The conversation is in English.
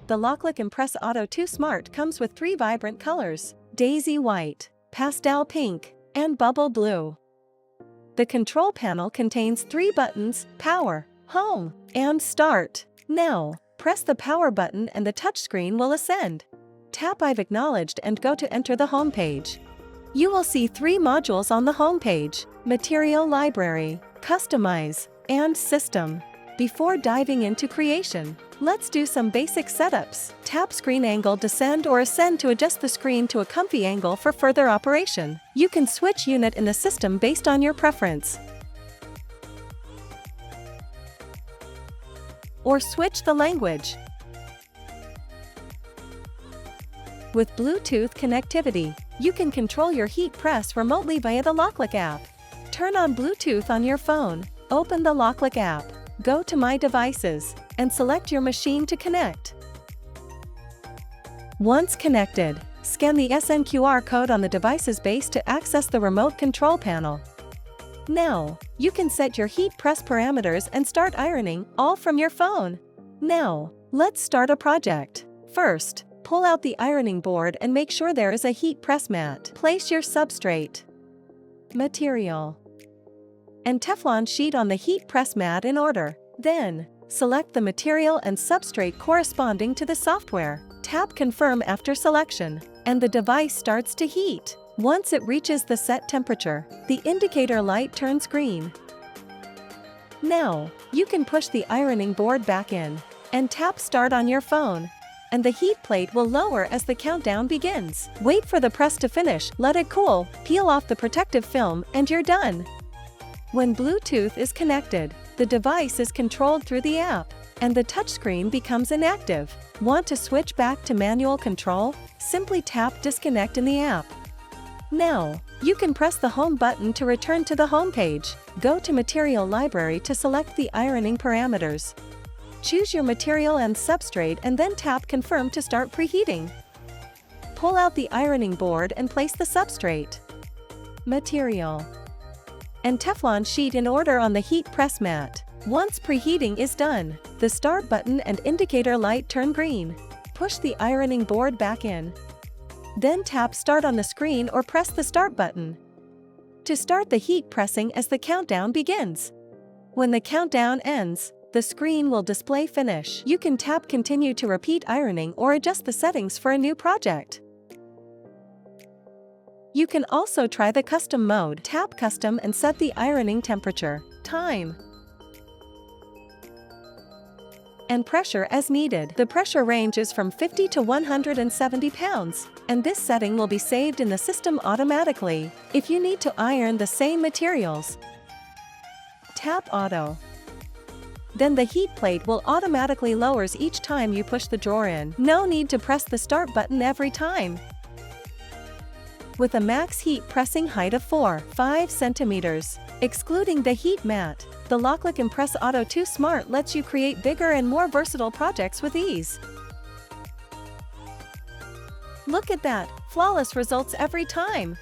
The loklik Impress Auto 2 Smart comes with 3 vibrant colors: daisy white, pastel pink, and bubble blue. The control panel contains 3 buttons: power, home, and start. Now, press the power button and the touchscreen will ascend. Tap I've acknowledged and go to enter the home page. You will see 3 modules on the home page: Material Library, Customize, and System. Before diving into creation, let's do some basic setups. Tap Screen Angle Descend or Ascend to adjust the screen to a comfy angle for further operation. You can switch unit in the system based on your preference, or switch the language. With Bluetooth connectivity, you can control your heat press remotely via the loklik app. Turn on Bluetooth on your phone, open the loklik app, go to My Devices, and select your machine to connect. Once connected, scan the SNQR code on the device's base to access the remote control panel. Now, you can set your heat press parameters and start ironing, all from your phone. Now, let's start a project. First, pull out the ironing board and make sure there is a heat press mat. Place your substrate, material, and Teflon sheet on the heat press mat in order. Then, select the material and substrate corresponding to the software. Tap Confirm after selection, and the device starts to heat. Once it reaches the set temperature, the indicator light turns green. Now, you can push the ironing board back in, and tap Start on your phone, and the heat plate will lower as the countdown begins. Wait for the press to finish, let it cool, peel off the protective film, and you're done. When Bluetooth is connected, the device is controlled through the app, and the touchscreen becomes inactive. Want to switch back to manual control? Simply tap Disconnect in the app. Now, you can press the Home button to return to the home page. Go to Material Library to select the ironing parameters. Choose your material and substrate and then tap Confirm to start preheating. Pull out the ironing board and place the substrate, material, and Teflon sheet in order on the heat press mat. Once preheating is done, the Start button and indicator light turn green. Push the ironing board back in. Then tap Start on the screen or press the Start button to start the heat pressing as the countdown begins. When the countdown ends, the screen will display Finish. You can tap Continue to repeat ironing or adjust the settings for a new project. You can also try the custom mode. Tap Custom and set the ironing temperature, time, and pressure as needed. The pressure range is from 50 to 170 pounds, and this setting will be saved in the system automatically. If you need to iron the same materials, tap Auto. Then the heat plate will automatically lowers each time you push the drawer in. No need to press the Start button every time. With a max heat pressing height of 4.5 centimeters, excluding the heat mat, the loklik Impress Auto 2 Smart lets you create bigger and more versatile projects with ease. Look at that, flawless results every time!